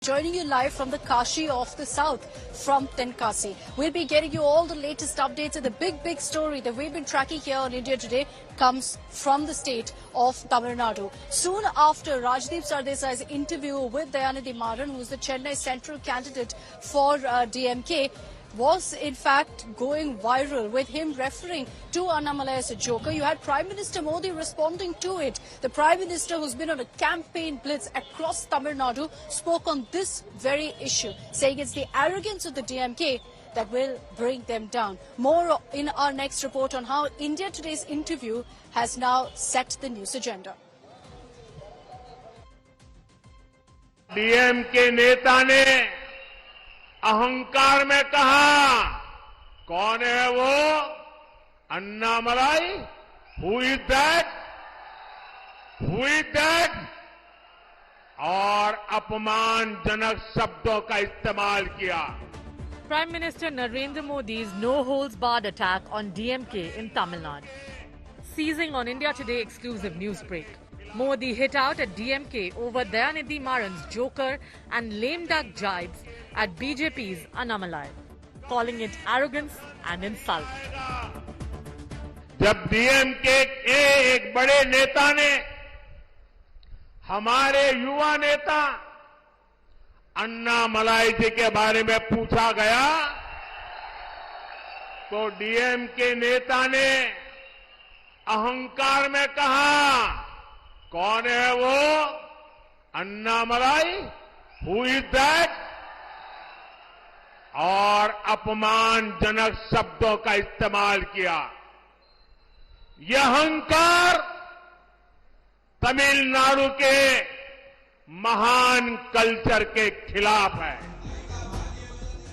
Joining you live from the Kashi of the South, from Tenkasi. We'll be getting you all the latest updates, and the big story that we've been tracking here on India Today comes from the state of Tamil Nadu. Soon after Rajdeep Sardesai's interview with Dayanidhi Maran, who's the Chennai Central candidate for DMK, was in fact going viral, with him referring to Annamalai as a joker. You had Prime Minister Modi responding to it. The Prime Minister, who's been on a campaign blitz across Tamil Nadu, spoke on this very issue, saying it's the arrogance of the DMK that will bring them down. More in our next report on how India Today's interview has now set the news agenda. DMK नेता ने अहंकार में कहा, कौन है वो? Annamalai? Who is that? Who is that? और अपमानजनक शब्दों का इस्तेमाल किया. Prime Minister Narendra Modi's no-holds-barred attack on DMK in Tamil Nadu. Seizing on India Today exclusive news break. Modi hit out at DMK over Dayanidhi Maran's joker and lame duck jibes at BJP's Annamalai, calling it arrogance and insult. जब DMK के एक बड़े नेता ने हमारे युवा नेता अन्नामलाई जी के बारे में पूछा गया, तो DMK नेता ने अहंकार में कहा, कौन है वो? अन्नामलाई? Who is that? और अपमानजनक शब्दों का इस्तेमाल किया. यह अहंकार तमिलनाडु के महान कल्चर के खिलाफ है.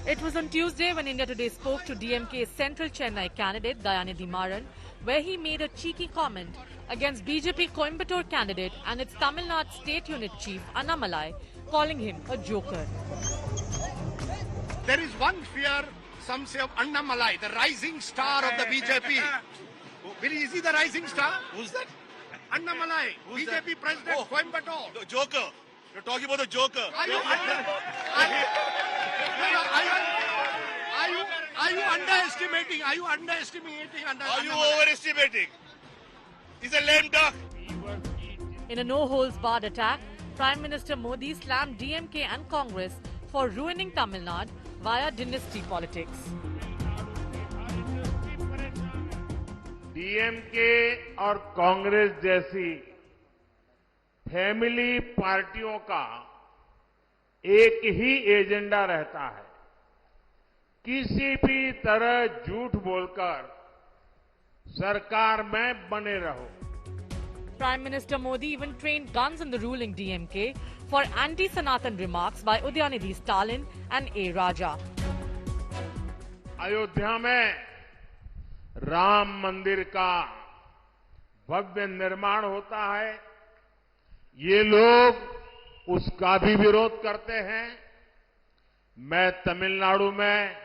It was on Tuesday when India Today spoke to DMK's Central Chennai candidate Dayanidhi Maran, where he made a cheeky comment against BJP Coimbatore candidate and its Tamil Nadu state unit chief Annamalai, calling him a joker. There is one fear, some say, of Annamalai, the rising star of the BJP. Is he the rising star? Who's that? Annamalai, Who's BJP that? president, Oh. Coimbatore. The joker. You're talking about the joker. Are you underestimating? Are you underestimating? Are you overestimating? He's a lame duck. In a no-holds-barred attack, Prime Minister Modi slammed DMK and Congress for ruining Tamil Nadu via dynasty politics. DMK और कांग्रेस जैसी family पार्टियों का एक ही agenda रहता है, किसी भी तरह झूठ बोलकर सरकार में बने रहो. Prime Minister Modi even trained guns in the ruling DMK for anti-Sanatan remarks by Dayanidhi Stalin and A. Raja. Ayodhya में राम मंदिर का भव्य निर्माण होता है. ये लोग उसका भी विरोध करते हैं. मैं तमिलनाडु में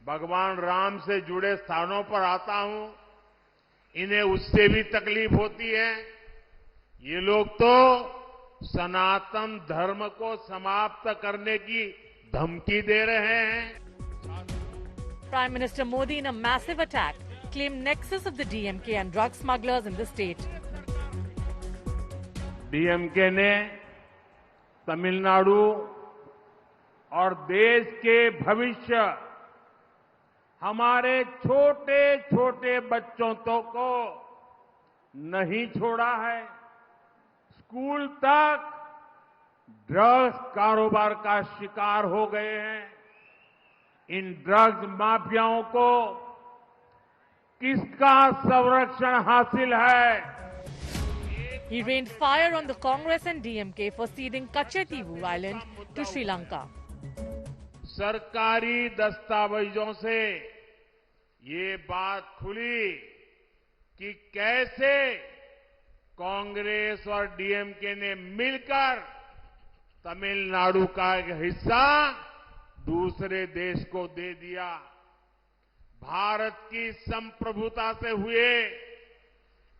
भगवान राम से जुड़े स्थानों पर आता हूं. इन्हें उससे भी तकलीफ होती है. ये लोग तो सनातन धर्म को समाप्त करने की धमकी दे रहे हैं. Prime Minister Modi, in a massive attack, claimed nexus of the DMK and drug smugglers in the state. DMK ने तमिलनाडु और देश के भविष्य, हमारे छोटे छोटे बच्चों को नहीं छोड़ा है. स्कूल तक ड्रग्स कारोबार का शिकार हो गए हैं. इन ड्रग्स माफियाओं को किसका संरक्षण हासिल है? He rained fire on the Congress and DMK for ceding Kachetivu Island to Sri Lanka. सरकारी दस्तावेजों से ये बात खुली कि कैसे कांग्रेस और डीएमके ने मिलकर तमिलनाडु का एक हिस्सा दूसरे देश को दे दिया. भारत की संप्रभुता से हुए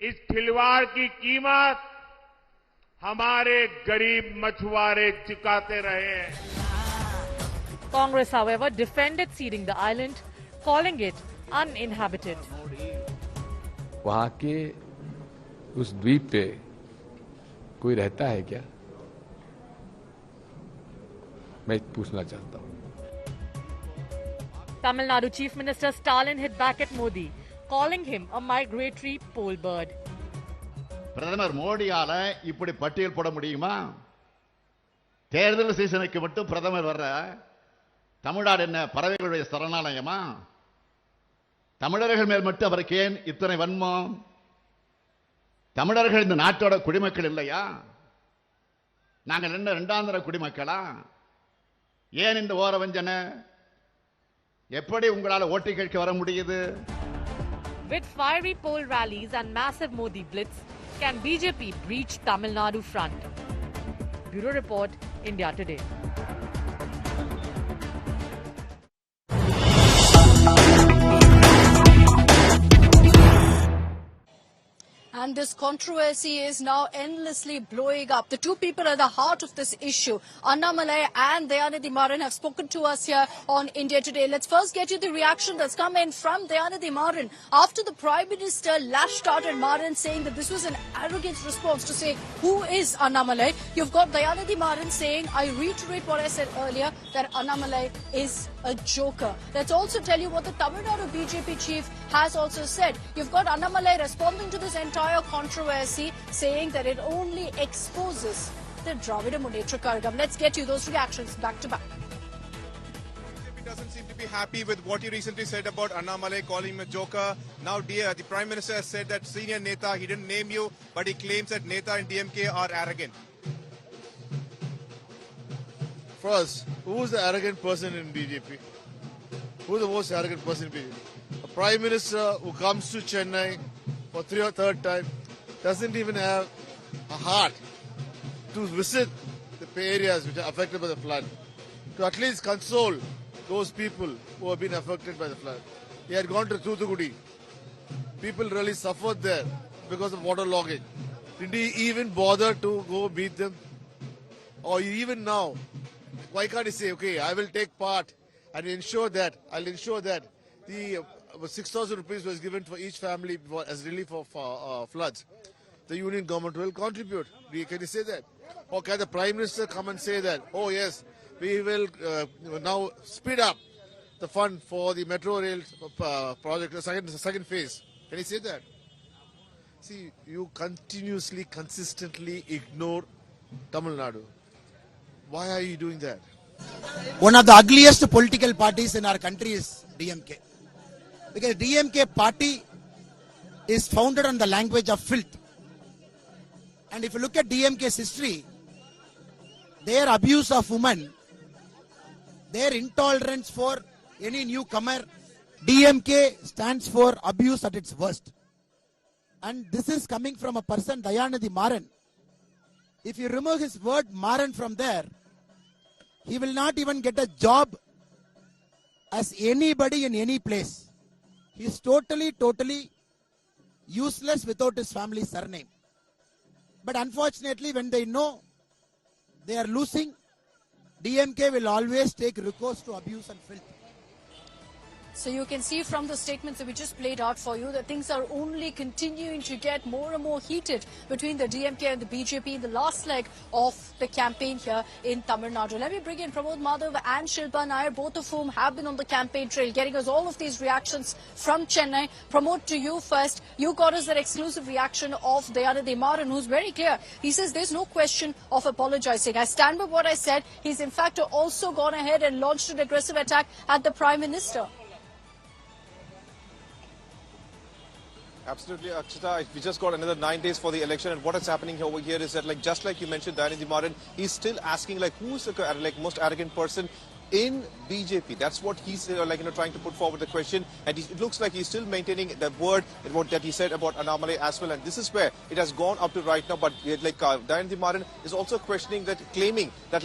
इस खिलवाड़ की कीमत हमारे गरीब मछुआरे चिकाते रहे हैं। Congress, however, defended ceding the island, calling it uninhabited. वहां के उस द्वीप पे कोई रहता है क्या? मैं पूछना चाहता हूं। Tamil Nadu Chief Minister Stalin hit back at Modi, calling him a migratory pole bird. பிரதமர் மோடியால இப்படி பட்டியல் போட முடியுமா? தேர்தல் சீசனுக்கு மட்டும் பிரதமர் வர்ற தமிழ்நாடு என்ன பறவைகளுடைய சரணாலயமா? தமிழர்கள் மேல் மட்டும் அவருக்கு ஏன் இத்தனை வன்மம்? தமிழர்கள் இந்த நாட்டோட குடிமக்கள் இல்லையா? நாங்கள் என்ன இரண்டாந்தர குடிமக்களா? ஏன் இந்த ஓரவஞ்சனை? எப்படி உங்களால ஓட்டு கேட்க வர முடியுது? With fiery poll rallies and massive Modi blitz, can BJP breach Tamil Nadu front? Bureau Report, India Today. And this controversy is now endlessly blowing up. The two people at the heart of this issue, Annamalai and Dayanidhi Maran, have spoken to us here on India Today. Let's first get you the reaction that's come in from Dayanidhi Maran after the Prime Minister lashed out at Maran, saying that this was an arrogant response to say, who is Annamalai? You've got Dayanidhi Maran saying, I reiterate what I said earlier, that Annamalai is a joker. Let's also tell you what the Tamil Nadu BJP chief has also said. You've got Annamalai responding to this entire controversy, saying that it only exposes the Dravida Munnetra Kazhagam. Let's get you those reactions back to back. BJP doesn't seem to be happy with what you recently said about Annamalai, calling him a joker. Now, the Prime Minister has said that senior Neta, he didn't name you, but he claims that Neta and DMK are arrogant. First, who's the arrogant person in BJP? Who's the most arrogant person in BJP? A Prime Minister who comes to Chennai for third time doesn't even have a heart to visit the areas which are affected by the flood, to at least console those people who have been affected by the flood. He had gone to Thoothukudi. People really suffered there because of waterlogging. Did he even bother to go meet them? Or even now, why can't he say, okay, I will take part and I'll ensure that the 6,000 rupees was given for each family as relief of floods. The union government will contribute. Can you say that? Or can the Prime Minister come and say that, oh yes, we will now speed up the fund for the metro rail project, the second phase. Can you say that? See, you continuously, consistently ignore Tamil Nadu. Why are you doing that? One of the ugliest political parties in our country is DMK. Because DMK party is founded on the language of filth. And if you look at DMK's history, their abuse of women, their intolerance for any newcomer, DMK stands for abuse at its worst. And this is coming from a person, Dayanidhi Maran. If you remove his word Maran from there, he will not even get a job as anybody in any place. He is totally useless without his family's surname. But unfortunately, when they know they are losing, DMK will always take recourse to abuse and filth. So you can see from the statements that we just played out for you that things are only continuing to get more and more heated between the DMK and the BJP in the last leg of the campaign here in Tamil Nadu. Let me bring in Pramod Madhav and Shilpa Nair, both of whom have been on the campaign trail, getting us all of these reactions from Chennai. Pramod, to you first. You got us that exclusive reaction of Dayanidhi Maran, who's very clear. He says there's no question of apologizing. I stand by what I said. He's in fact also gone ahead and launched an aggressive attack at the Prime Minister. Absolutely, Akshita. We just got another 9 days for the election, and what is happening over here is that, just like you mentioned, Dayanidhi Maran, he's still asking, who's the most arrogant person in BJP? That's what he's trying to put forward the question, and it looks like he's still maintaining the word that he said about Annamalai as well, and this is where it has gone up to right now. But Dayanidhi Maran is also questioning that, claiming that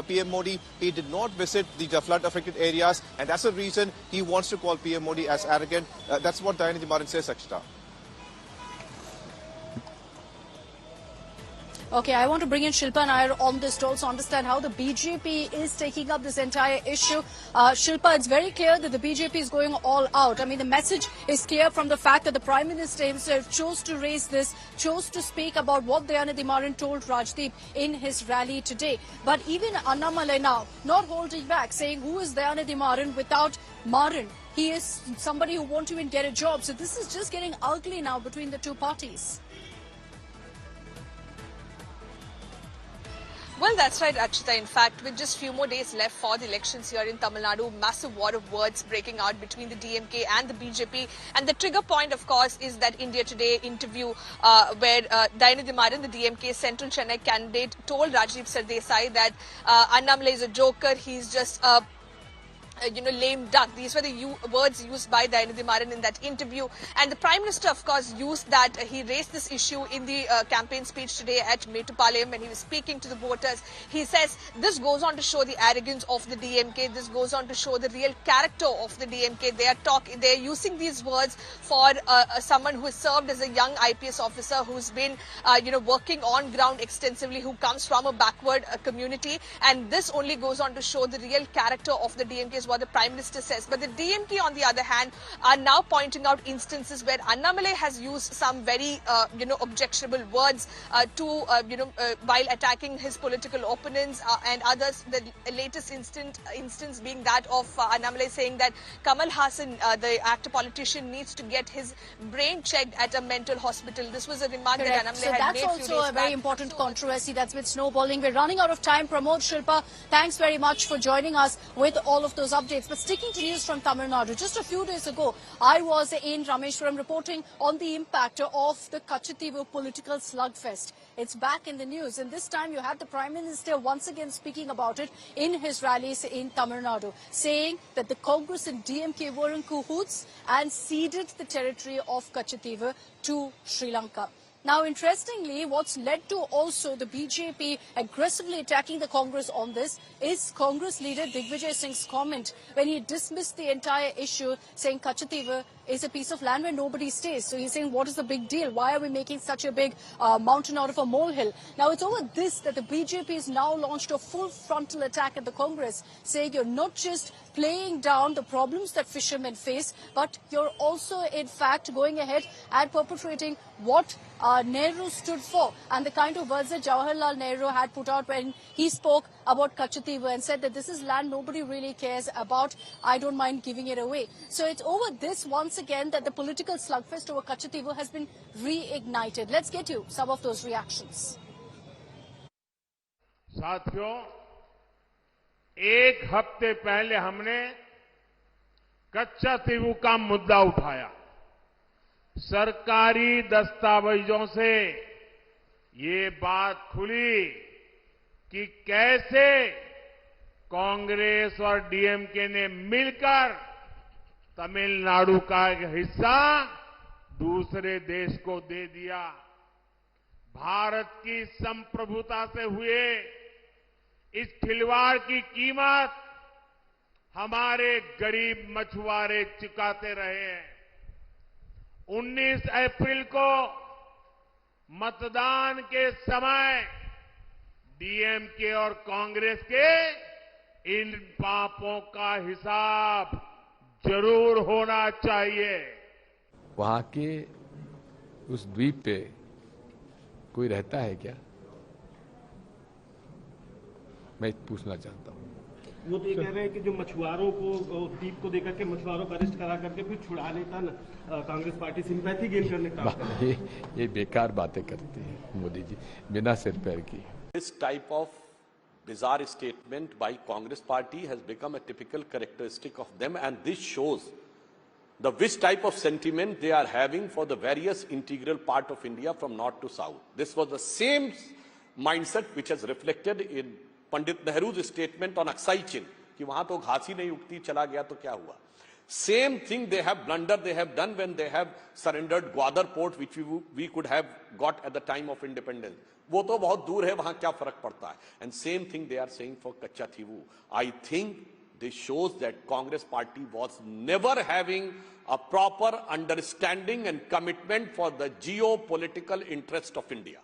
PM Modi, he did not visit the flood affected areas, and that's the reason he wants to call PM Modi as arrogant. That's what Dayanidhi Maran says, Akshita. Okay, I want to bring in Shilpa Nair on this to also understand how the BJP is taking up this entire issue. Shilpa, it's very clear that the BJP is going all out. I mean, the message is clear from the fact that the Prime Minister himself chose to raise this, chose to speak about what Dayanidhi Maran told Rajdeep in his rally today. But even Annamalai now, not holding back, saying who is Dayanidhi Maran without Maran? He is somebody who won't even get a job. So this is just getting ugly now between the two parties. Well, that's right, Achita. In fact, with just few more days left for the elections here in Tamil Nadu, massive war of words breaking out between the DMK and the BJP. And the trigger point, of course, is that India Today interview where Dayanidhi Maran, the DMK Central Chennai candidate, told Rajdeep Sardesai that Annamalai is a joker. He's just lame duck. These were the words used by Dayanidhi Maran in that interview. And the Prime Minister, of course, used that. He raised this issue in the campaign speech today at Mettupalayam when he was speaking to the voters. He says this goes on to show the arrogance of the DMK. This goes on to show the real character of the DMK. They are using these words for someone who has served as a young IPS officer who's been, working on ground extensively, who comes from a backward community. And this only goes on to show the real character of the DMK, is what the Prime Minister says. But the DMK, on the other hand, are now pointing out instances where Annamalai has used some very, objectionable words while attacking his political opponents and others. The latest instance being that of Annamalai saying that Kamal Hassan, the actor politician, needs to get his brain checked at a mental hospital. This was a remark that Annamalai had made. So that's also a very important controversy that's been snowballing. We're running out of time. Pramod, Shilpa, thanks very much for joining us with all of those updates. But sticking to news from Tamil Nadu, just a few days ago, I was in Rameshwaram reporting on the impact of the Kachativu political slugfest. It's back in the news, and this time you had the Prime Minister once again speaking about it in his rallies in Tamil Nadu, saying that the Congress and DMK were in cahoots and ceded the territory of Kachativu to Sri Lanka. Now, interestingly, what's led to also the BJP aggressively attacking the Congress on this is Congress leader Digvijay Singh's comment when he dismissed the entire issue, saying Kachativu is a piece of land where nobody stays. So he's saying, what is the big deal? Why are we making such a big mountain out of a molehill? Now, it's over this that the BJP has now launched a full frontal attack at the Congress, saying you're not just playing down the problems that fishermen face, but you're also, in fact, going ahead and perpetrating what Nehru stood for, and the kind of words that Jawaharlal Nehru had put out when he spoke about Kachativu and said that this is land nobody really cares about. I don't mind giving it away. So it's over this once again that the political slugfest over Kachativu has been reignited. Let's get you some of those reactions. साथियों, एक हफ्ते पहले हमने कच्चातीवू का मुद्दा उठाया। सरकारी दस्तावेजों से ये बात खुली कि कैसे कांग्रेस और डीएमके ने मिलकर तमिलनाडु का एक हिस्सा दूसरे देश को दे दिया। भारत की संप्रभुता से हुए इस खिलवाड़ की कीमत हमारे गरीब मछुआरे चुकाते रहे हैं। 19 अप्रैल को मतदान के समय डीएमके और कांग्रेस के इन पापों का हिसाब जरूर होना चाहिए। वहां के उस द्वीप पे कोई रहता है क्या? मैं पूछना चाहता हूं। वो तो ये कह रहे हैं कि जो मछुआरों को द्वीप को देकर के मछुआरों को अरेस्ट करा करके फिर छुड़ा लेता कांग्रेस पार्टी सिंपैथी गेन करने का ये बेकार बातें करते हैं मोदी जी, बिना सिर पैर की। This type of bizarre statement by Congress party has become a typical characteristic of them, and this shows the which type of sentiment they are having for the various integral part of India from north to south. This was the same mindset which has reflected in Pandit Nehru's statement on Aksai Chin, कि वहां तो घास ही नहीं उगती, चला गया तो क्या हुआ. Same thing they have blundered they have done when they have surrendered Gwadar port, which we could have got at the time of independence. वो तो बहुत दूर है, वहां क्या फर्क पड़ता है. And same thing they are saying for Kachativu. I think this shows that Congress party was never having a proper understanding and commitment for the geopolitical interest of India.